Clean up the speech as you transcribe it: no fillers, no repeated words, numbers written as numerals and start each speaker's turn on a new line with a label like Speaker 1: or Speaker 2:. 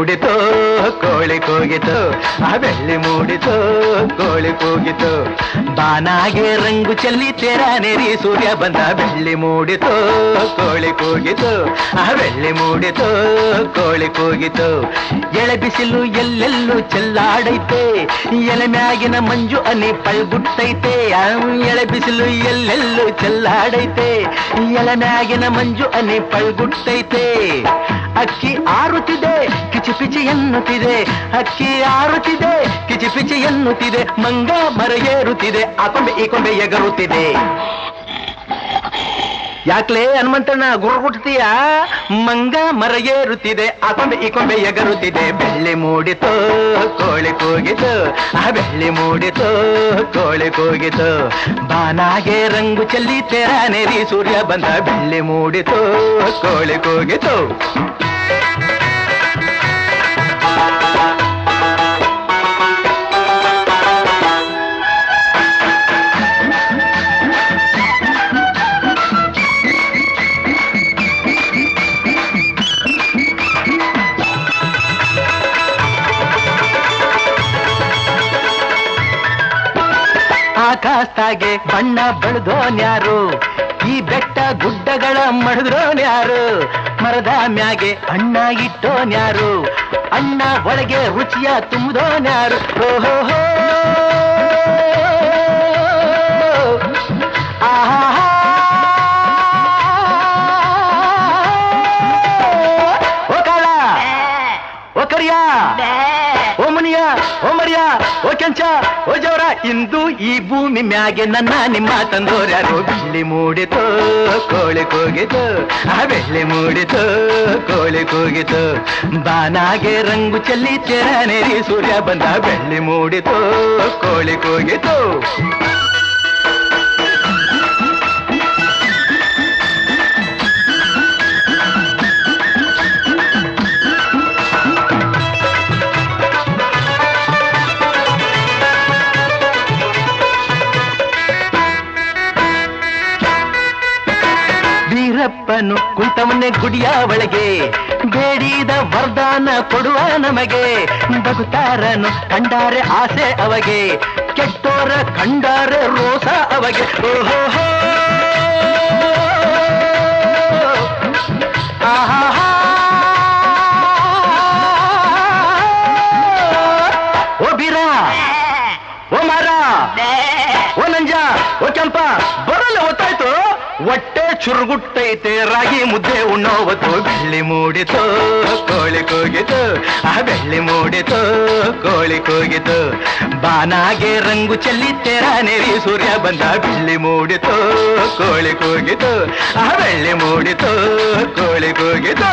Speaker 1: ಮೂಡಿತು ಕೋಳಿ ಕೂಗಿತು ಆ ಬೆಳ್ಳಿ ಮೂಡಿತು ಕೋಳಿ ಕೂಗಿತು ಬಾನಾಗೆ ರಂಗು ಚೆಲ್ಲಿ ತೆರ ನೆರಿ ಸೂರ್ಯ ಬಂದ ಬೆಳ್ಳಿ ಮೂಡಿತು ಕೋಳಿ ಕೂಗಿತು ಆ ಬೆಳ್ಳಿ ಮೂಡಿತು ಕೋಳಿ ಕೂಗಿತು ಎಳೆ ಬಿಸಿಲು ಎಲ್ಲೆಲ್ಲೂ ಚೆಲ್ಲಾಡೈತೆ ಎಲೆ ಮ್ಯಾಗಿನ ಮಂಜು ಅನಿ ಪಳ್ಗುಟ್ಟೈತೆ ಎಳೆ ಬಿಸಿಲು ಎಲ್ಲೆಲ್ಲೂ ಚೆಲ್ಲಾಡೈತೆ ಎಲೆ ಮ್ಯಾಗಿನ ಮಂಜು ಅನಿ ಪಳ್ಗುಟ್ಟೈತೆ ಅಕ್ಕಿ ಆರುತ್ತಿದೆ ಕಿಚಿಪಿಚಿ ಎನ್ನುತ್ತಿದೆ ಅಕ್ಕಿ ಆರುತ್ತಿದೆ ಕಿಚಿಪಿಚಿ ಎನ್ನುತ್ತಿದೆ ಮಂಗ ಮರ ಏರುತ್ತಿದೆ ಆ ಕೊಂಬೆ ಈ ಕೊಂಬೆ ಎಗರುತ್ತಿದೆ ಯಾಕ್ಲೇ ಹನುಮಂತಣ್ಣ ಗುರುಗುಟ್ತೀಯ ಮಂಗ ಮರ ಏರುತ್ತಿದೆ ಆ ಕೊಂಬೆ ಈ ಕೊಂಬೆ ಎಗರುತ್ತಿದೆ ಬೆಳ್ಳಿ ಮೂಡಿತು ಕೋಳಿ ಕೂಗಿತು ಆ ಬೆಳ್ಳಿ ಮೂಡಿತು ಕೋಳಿ ಕೂಗಿತು ಬಾನಾಗೆ ರಂಗು ಚೆಲ್ಲಿ ತೆರ ನೆರಿ ಸೂರ್ಯ ಬಂದ ಬೆಳ್ಳಿ ಮೂಡಿತು ಕೋಳಿ ಕೂಗಿತು ಆಕಾಶದಾಗೆ ಬಣ್ಣ ಬಳ್ದೋನ್ಯಾರು ಈ ಬೆಟ್ಟ ಗುಡ್ಡಗಳ ಮಡಿದ್ರೋನ್ಯಾರು ಮರದ ಮ್ಯಾಗೆ ಅಣ್ಣ ಇಟ್ಟೋನ್ಯಾರು ಅಣ್ಣ ಒಳಗೆ ರುಚಿಯ ತುಂಬಿದೋನ್ಯಾರು ಓಹೋ ಆಹಾ ಓ ಕಾಳ ಓ ಕರಿಯ ಓ ಮುನಿಯ ಓ ಮರಿಯ ಓ ಕೆಂಚ ಓ ಜವರ ಇಂದು ಈ ಭೂಮಿ ಮ್ಯಾಗೆ ನನ್ನ ನಿಮ್ಮ ತಂದೋರ್ಯಾರು ಬೆಳ್ಳಿ ಮೂಡಿತು ಕೋಳಿ ಕೂಗಿತು ಆ ಬೆಳ್ಳಿ ಮೂಡಿತು ಕೋಳಿ ಕೂಗಿತು ಬಾನಾಗೆ ರಂಗು ಚೆಲ್ಲಿ ತೆರ ನೆರಿ ಸೂರ್ಯ ಬಂದ ಬೆಳ್ಳಿ ಮೂಡಿತು ಕೋಳಿ ಕೂಗಿತು ವೀರಪ್ಪನು ಕುಂತವನ್ನೇ ಗುಡಿಯ ಒಳಗೆ ಬೇಡಿದ ವರದಾನ ಕೊಡುವ ನಮಗೆ ಬಗುತ್ತಾರನು ಕಂಡಾರೆ ಆಸೆ ಅವಗೆ ಕೆಟ್ಟೋರ ಕಂಡಾರೆ ರೋಸ ಅವಗೆ ಓಹೋ ಆಹಾ ಓ ಬೀರ ಓ ಮಾರ ಓ ನಂಜ ಓ ಕೆಂಪ ಬರಲ್ಲ ಗೊತ್ತಾಯ್ತು ಹೊಟ್ಟೆ ಚುರುಗುಟ್ಟೈತೆ ರಾಗಿ ಮುದ್ದೆ ಉಣ್ಣೋವತ್ತು ಬೆಳ್ಳಿ ಮೂಡಿತು ಕೋಳಿ ಕೂಗಿತು ಆ ಬೆಳ್ಳಿ ಮೂಡಿತು ಕೋಳಿ ಕೂಗಿತು ಬಾನಾಗೆ ರಂಗು ಚೆಲ್ಲಿ ತೆರ ನೆರಿ ಸೂರ್ಯ ಬಂದ ಬೆಳ್ಳಿ ಮೂಡಿತು ಕೋಳಿ ಕೂಗಿತು ಆ ಬೆಳ್ಳಿ ಮೂಡಿತು ಕೋಳಿ ಕೂಗಿತು